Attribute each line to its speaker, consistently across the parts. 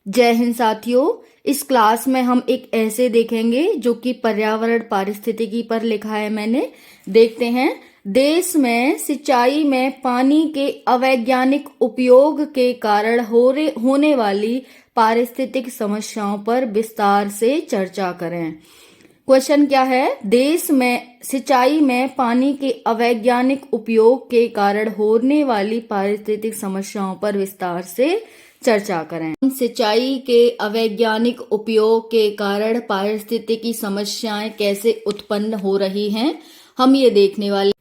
Speaker 1: जय हिंद साथियों। इस क्लास में हम एक ऐसे देखेंगे जो कि पर्यावरण पारिस्थितिकी पर लिखा है मैंने। देखते हैं। देश में सिंचाई में पानी के अवैज्ञानिक उपयोग के कारण होने वाली पारिस्थितिक समस्याओं पर विस्तार से चर्चा करें। क्वेश्चन क्या है? देश में सिंचाई में पानी के अवैज्ञानिक उपयोग के कारण होने वाली पारिस्थितिक समस्याओं पर विस्तार से चर्चा करें। सिंचाई के अवैज्ञानिक उपयोग के कारण पारिस्थितिकी समस्याएं कैसे उत्पन्न हो रही हैं, हम ये देखने वाले।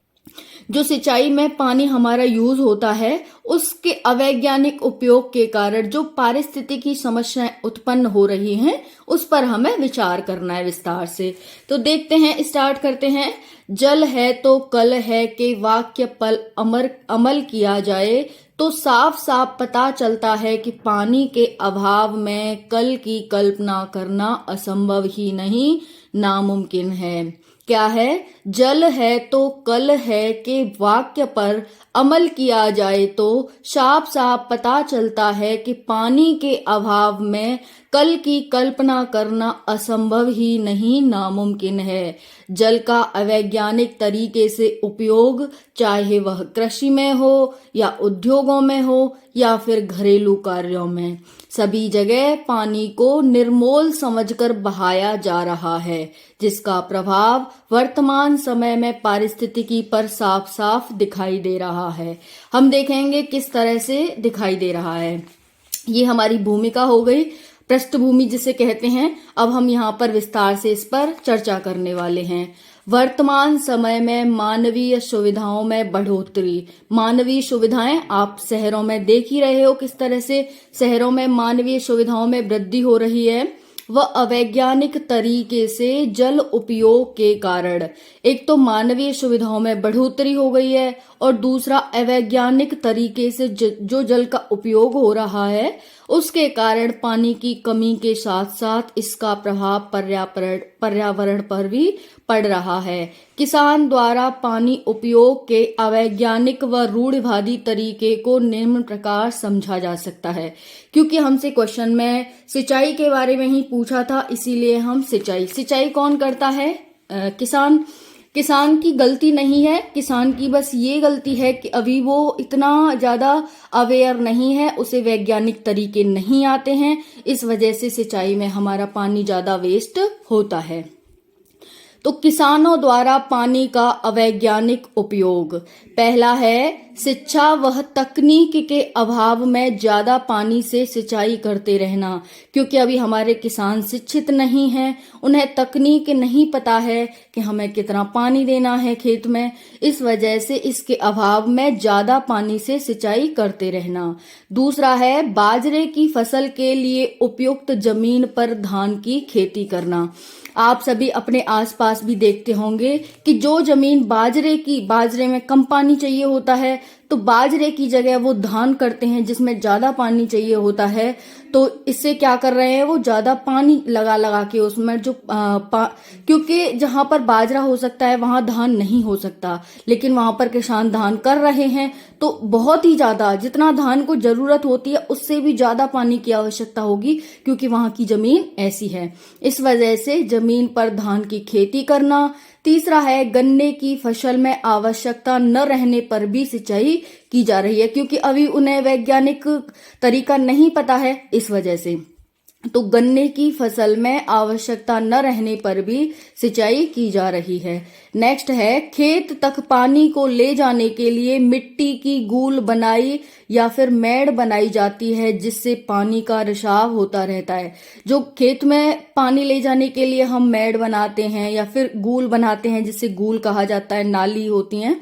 Speaker 1: जो सिंचाई में पानी हमारा यूज होता है उसके अवैज्ञानिक उपयोग के कारण जो पारिस्थितिकी समस्याएं उत्पन्न हो रही हैं उस पर हमें विचार करना है विस्तार से। तो देखते हैं, स्टार्ट करते हैं। जल है तो कल है के वाक्य पर अमल किया जाए तो साफ साफ पता चलता है कि पानी के अभाव में कल की कल्पना करना असंभव ही नहीं नामुमकिन है। क्या है? जल है तो कल है के वाक्य पर अमल किया जाए तो साफ साफ पता चलता है कि पानी के अभाव में कल की कल्पना करना असंभव ही नहीं नामुमकिन है। जल का अवैज्ञानिक तरीके से उपयोग, चाहे वह कृषि में हो या उद्योगों में हो या फिर घरेलू कार्यों में, सभी जगह पानी को निर्मोल समझकर बहाया जा रहा है, जिसका प्रभाव वर्तमान समय में पारिस्थितिकी पर साफ साफ दिखाई दे रहा है। हम देखेंगे किस तरह से दिखाई दे रहा है। ये हमारी भूमिका हो गई, पृष्ठभूमि जिसे कहते हैं। अब हम यहाँ पर विस्तार से इस पर चर्चा करने वाले हैं। वर्तमान समय में मानवीय सुविधाओं में बढ़ोतरी। मानवीय सुविधाएं आप शहरों में देख ही रहे हो किस तरह से शहरों में मानवीय सुविधाओं में वृद्धि हो रही है। वह अवैज्ञानिक तरीके से जल उपयोग के कारण एक तो मानवीय सुविधाओं में बढ़ोतरी हो गई है और दूसरा अवैज्ञानिक तरीके से जो जल का उपयोग हो रहा है उसके कारण पानी की कमी के साथ साथ इसका प्रभाव पर्यावरण पर भी पड़ रहा है। किसान द्वारा पानी उपयोग के अवैज्ञानिक व रूढ़िवादी तरीके को निम्न प्रकार समझा जा सकता है। क्योंकि हमसे क्वेश्चन में सिंचाई के बारे में ही पूछा था, इसीलिए हम सिंचाई कौन करता है? किसान। किसान की गलती नहीं है, किसान की बस ये गलती है कि अभी वो इतना ज्यादा अवेयर नहीं है, उसे वैज्ञानिक तरीके नहीं आते हैं, इस वजह से सिंचाई में हमारा पानी ज्यादा वेस्ट होता है। तो किसानों द्वारा पानी का अवैज्ञानिक उपयोग। पहला है शिक्षा वह तकनीक के अभाव में ज्यादा पानी से सिंचाई करते रहना। क्योंकि अभी हमारे किसान शिक्षित नहीं हैं, उन्हें तकनीक नहीं पता है कि हमें कितना पानी देना है खेत में, इस वजह से इसके अभाव में ज्यादा पानी से सिंचाई करते रहना। दूसरा है बाजरे की फसल के लिए उपयुक्त जमीन पर धान की खेती करना। आप सभी अपने आसपास भी देखते होंगे कि जो जमीन बाजरे में कम पानी चाहिए होता है तो बाजरे की जगह वो धान करते हैं जिसमें ज्यादा पानी चाहिए होता है। तो इससे क्या कर रहे हैं, वो ज्यादा पानी लगा के उसमें जो क्योंकि जहां पर बाजरा हो सकता है वहां धान नहीं हो सकता, लेकिन वहां पर किसान धान कर रहे हैं तो बहुत ही ज्यादा, जितना धान को जरूरत होती है उससे भी ज्यादा पानी की आवश्यकता होगी क्योंकि वहां की जमीन ऐसी है। इस वजह से जमीन पर धान की खेती करना। तीसरा है गन्ने की फसल में आवश्यकता न रहने पर भी सिंचाई की जा रही है, क्योंकि अभी उन्हें वैज्ञानिक तरीका नहीं पता है, इस वजह से। तो गन्ने की फसल में आवश्यकता न रहने पर भी सिंचाई की जा रही है। नेक्स्ट है खेत तक पानी को ले जाने के लिए मिट्टी की गूल बनाई या फिर मेड़ बनाई जाती है, जिससे पानी का रिसाव होता रहता है। जो खेत में पानी ले जाने के लिए हम मेड़ बनाते हैं या फिर गूल बनाते हैं, जिससे गूल कहा जाता है, नाली होती है,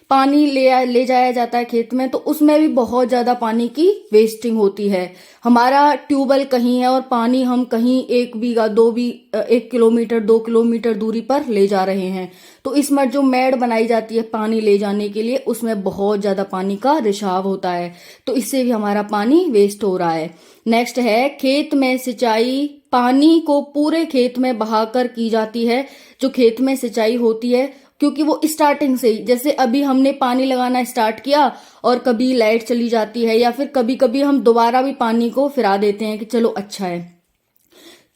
Speaker 1: पानी ले जाया जाता है खेत में, तो उसमें भी बहुत ज्यादा पानी की वेस्टिंग होती है। हमारा ट्यूबवेल कहीं है और पानी हम कहीं 1 बीघा 1 किलोमीटर 2 किलोमीटर दूरी पर ले जा रहे हैं, तो इसमें जो मेड़ बनाई जाती है पानी ले जाने के लिए उसमें बहुत ज्यादा पानी का रिसाव होता है, तो इससे भी हमारा पानी वेस्ट हो रहा है। नेक्स्ट है खेत में सिंचाई पानी को पूरे खेत में बहाकर की जाती है। जो खेत में सिंचाई होती है क्योंकि वो स्टार्टिंग से ही, जैसे अभी हमने पानी लगाना स्टार्ट किया और कभी लाइट चली जाती है, या फिर कभी कभी हम दोबारा भी पानी को फिरा देते हैं कि चलो अच्छा है,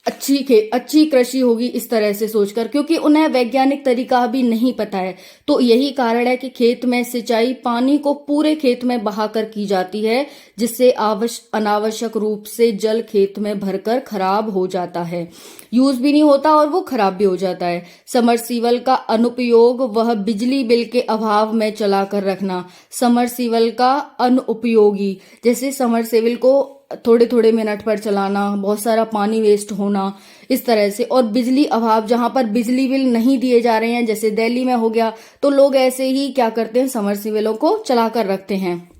Speaker 1: अच्छी कृषि होगी, इस तरह से सोचकर, क्योंकि उन्हें वैज्ञानिक तरीका अभी नहीं पता है। तो यही कारण है कि खेत में सिंचाई पानी को पूरे खेत में बहाकर की जाती है, जिससे अनावश्यक रूप से जल खेत में भरकर खराब हो जाता है, यूज भी नहीं होता और वो खराब भी हो जाता है। समरसीबल का अनुपयोग वह बिजली बिल के अभाव में चलाकर रखना। समरसीबल का अनुपयोगी, जैसे समरसेबल को थोड़े थोड़े मिनट पर चलाना, बहुत सारा पानी वेस्ट होना, इस तरह से। और बिजली अभाव, जहां पर बिजली बिल नहीं दिए जा रहे हैं, जैसे दिल्ली में हो गया, तो लोग ऐसे ही क्या करते हैं, समरसीबलों को चलाकर रखते हैं।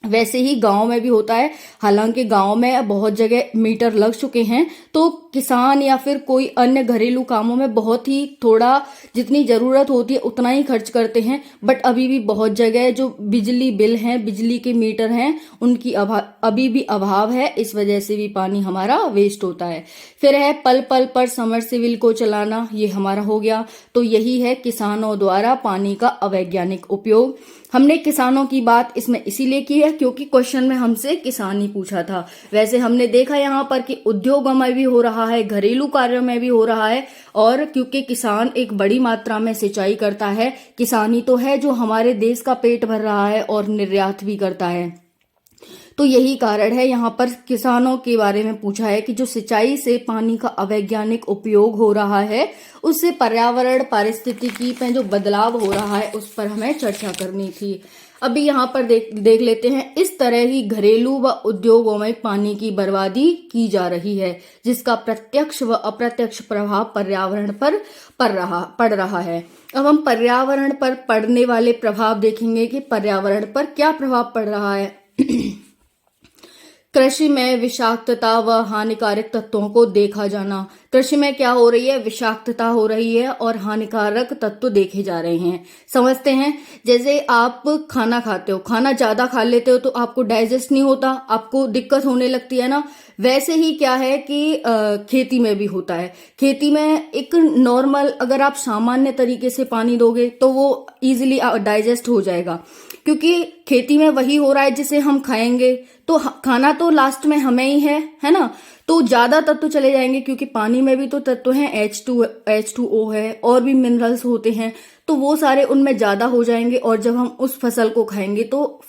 Speaker 1: वैसे ही गांव में भी होता है, हालांकि गांव में बहुत जगह मीटर लग चुके हैं, तो किसान या फिर कोई अन्य घरेलू कामों में बहुत ही थोड़ा, जितनी जरूरत होती है उतना ही खर्च करते हैं। बट अभी भी बहुत जगह जो बिजली बिल हैं, बिजली के मीटर हैं, उनकी अभी भी अभाव है, इस वजह से भी पानी हमारा वेस्ट होता है। फिर है पल पल पर समरसेबल को चलाना, ये हमारा हो गया। तो यही है किसानों द्वारा पानी का अवैज्ञानिक उपयोग। हमने किसानों की बात इसमें इसीलिए की है क्योंकि क्वेश्चन में हमसे किसान ही पूछा था। वैसे हमने देखा यहाँ पर कि उद्योगों में भी हो रहा है, घरेलू कार्यों में भी हो रहा है, और क्योंकि किसान एक बड़ी मात्रा में सिंचाई करता है, किसान ही तो है जो हमारे देश का पेट भर रहा है और निर्यात भी करता है। तो यही कारण है, यहाँ पर किसानों के बारे में पूछा है कि जो सिंचाई से पानी का अवैज्ञानिक उपयोग हो रहा है, उससे पर्यावरण पारिस्थितिकी में जो बदलाव हो रहा है, उस पर हमें चर्चा करनी थी। अभी यहाँ पर देख लेते हैं, इस तरह ही घरेलू व उद्योगों में पानी की बर्बादी की जा रही है, जिसका प्रत्यक्ष व अप्रत्यक्ष प्रभाव पर्यावरण पर पड़ रहा है। अब हम पर्यावरण पर पड़ने वाले प्रभाव देखेंगे कि पर्यावरण पर क्या प्रभाव पड़ रहा है। कृषि में विषाक्तता व हानिकारक तत्वों को देखा जाना। कृषि में क्या हो रही है, विषाक्तता हो रही है और हानिकारक तत्व देखे जा रहे हैं। समझते हैं, जैसे आप खाना खाते हो, खाना ज्यादा खा लेते हो तो आपको डाइजेस्ट नहीं होता, आपको दिक्कत होने लगती है ना। वैसे ही क्या है कि खेती में भी होता है। खेती में एक नॉर्मल, अगर आप सामान्य तरीके से पानी दोगे तो वो इजीली डाइजेस्ट हो जाएगा, क्योंकि खेती में वही हो रहा है जिसे हम खाएंगे, तो खाना तो लास्ट में हमें ही है ना। तो ज्यादा तत्व चले जाएंगे, क्योंकि पानी में भी तो तत्व हैं, H2O है, और भी मिनरल्स होते हैं, तो वो सारे उनमें ज्यादा हो जाएंगे, और जब हम उस फसल को खाएंगे तो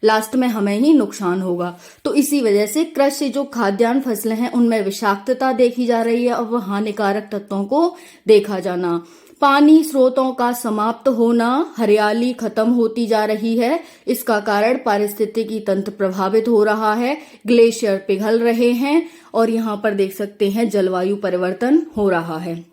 Speaker 1: लास्ट में हमें ही नुकसान होगा। तो इसी वजह से कृषि जो खाद्यान्न फसलें हैं उनमें विषाक्तता देखी जा रही है और वह हानिकारक तत्वों को देखा जाना। पानी स्रोतों का समाप्त होना, हरियाली खत्म होती जा रही है, इसका कारण पारिस्थितिकी तंत्र प्रभावित हो रहा है, ग्लेशियर पिघल रहे हैं, और यहाँ पर देख सकते हैं जलवायु परिवर्तन हो रहा है।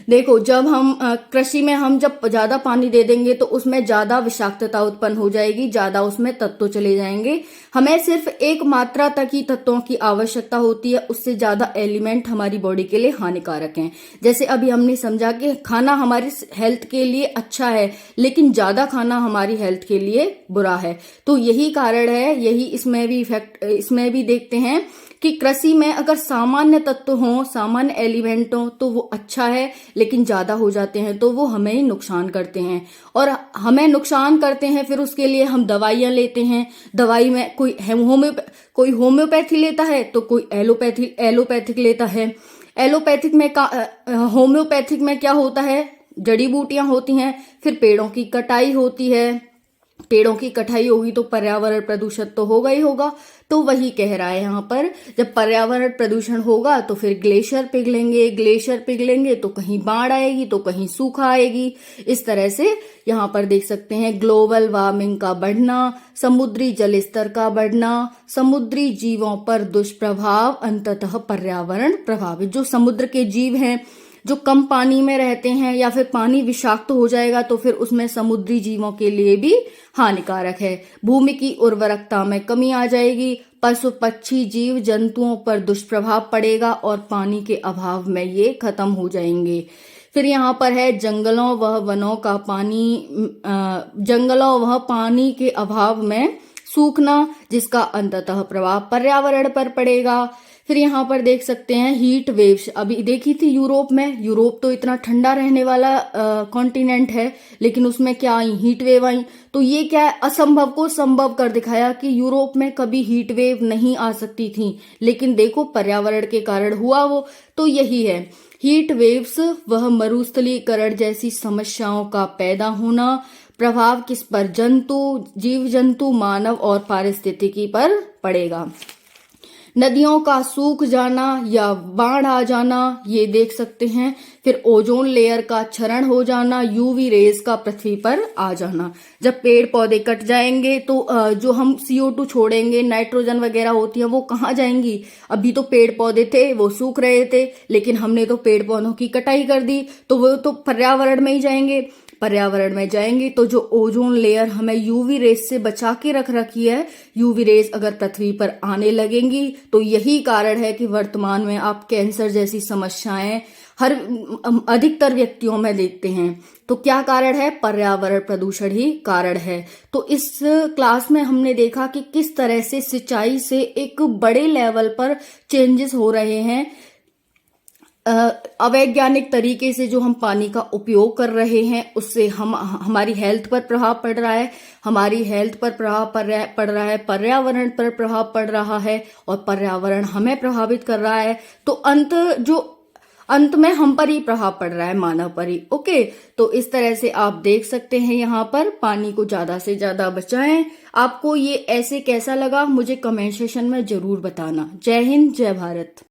Speaker 1: देखो, जब हम कृषि में हम जब ज्यादा पानी दे देंगे तो उसमें ज्यादा विषाक्तता उत्पन्न हो जाएगी, ज्यादा उसमें तत्व चले जाएंगे। हमें सिर्फ एक मात्रा तक ही तत्वों की आवश्यकता होती है, उससे ज्यादा एलिमेंट हमारी बॉडी के लिए हानिकारक हैं। जैसे अभी हमने समझा कि खाना हमारी हेल्थ के लिए अच्छा है, लेकिन ज्यादा खाना हमारी हेल्थ के लिए बुरा है। तो यही कारण है, यही इसमें भी देखते हैं कि कृषि में अगर सामान्य तत्व हों, सामान्य एलिमेंट हों तो वो अच्छा है, लेकिन ज्यादा हो जाते हैं तो वो हमें नुकसान करते हैं, और हमें नुकसान करते हैं। फिर उसके लिए हम दवाइयां लेते हैं। दवाई में कोई होम्योपैथी लेता है तो कोई एलोपैथिक लेता है। होम्योपैथिक में क्या होता है, जड़ी बूटियां होती हैं, फिर पेड़ों की कटाई होती है। पेड़ों की कटाई होगी तो पर्यावरण प्रदूषण तो होगा ही होगा। तो वही कह रहा है यहाँ पर, जब पर्यावरण प्रदूषण होगा तो फिर ग्लेशियर पिघलेंगे तो कहीं बाढ़ आएगी तो कहीं सूखा आएगी। इस तरह से यहाँ पर देख सकते हैं ग्लोबल वार्मिंग का बढ़ना, समुद्री जल स्तर का बढ़ना, समुद्री जीवों पर दुष्प्रभाव, अंततः पर्यावरण प्रभावित। जो समुद्र के जीव हैं जो कम पानी में रहते हैं, या फिर पानी विषाक्त हो जाएगा तो फिर उसमें समुद्री जीवों के लिए भी हानिकारक है। भूमि की उर्वरकता में कमी आ जाएगी, पशु पक्षी जीव जंतुओं पर दुष्प्रभाव पड़ेगा और पानी के अभाव में ये खत्म हो जाएंगे। फिर यहाँ पर है जंगलों व पानी के अभाव में सूखना, जिसका अंततः प्रभाव पर्यावरण पर पड़ेगा। फिर यहाँ पर देख सकते हैं हीट वेव्स, अभी देखी थी यूरोप में। यूरोप तो इतना ठंडा रहने वाला कॉन्टिनेंट है, लेकिन उसमें क्या आई, हीट वेव आई। तो ये क्या है, असंभव को संभव कर दिखाया कि यूरोप में कभी हीट वेव नहीं आ सकती थी, लेकिन देखो पर्यावरण के कारण हुआ वो। तो यही है हीट वेव्स, वह मरुस्थलीकरण जैसी समस्याओं का पैदा होना। प्रभाव किस पर, जंतु, जीव जंतु, मानव और पारिस्थितिकी पर पड़ेगा। नदियों का सूख जाना या बाढ़ आ जाना, ये देख सकते हैं। फिर ओजोन लेयर का क्षरण हो जाना, यूवी रेज का पृथ्वी पर आ जाना। जब पेड़ पौधे कट जाएंगे तो जो हम CO2 छोड़ेंगे, नाइट्रोजन वगैरह होती है, वो कहाँ जाएंगी। अभी तो पेड़ पौधे थे, वो सूख रहे थे, लेकिन हमने तो पेड़ पौधों की कटाई कर दी, तो वो तो पर्यावरण में ही जाएंगे। पर्यावरण में जाएंगे तो जो ओजोन लेयर हमें यूवी रेस से बचा के रख रखी है, यूवी रेस अगर पृथ्वी पर आने लगेंगी तो यही कारण है कि वर्तमान में आप कैंसर जैसी समस्याएं हर अधिकतर व्यक्तियों में देखते हैं। तो क्या कारण है, पर्यावरण प्रदूषण ही कारण है। तो इस क्लास में हमने देखा कि किस तरह से सिंचाई से एक बड़े लेवल पर चेंजेस हो रहे हैं। अवैज्ञानिक तरीके से जो हम पानी का उपयोग कर रहे हैं, उससे हमारी हेल्थ पर प्रभाव पड़ रहा है, हमारी हेल्थ पर प्रभाव पड़ रहा है, पर्यावरण पर प्रभाव पड़ रहा है, और पर्यावरण हमें प्रभावित कर रहा है। तो अंत में हम पर ही प्रभाव पड़ रहा है, मानव पर ही। ओके, तो इस तरह से आप देख सकते हैं यहाँ पर पानी को ज्यादा से ज्यादा बचाएं। आपको ये ऐसे कैसा लगा, मुझे कमेंट सेक्शन में जरूर बताना। जय हिंद, जय भारत।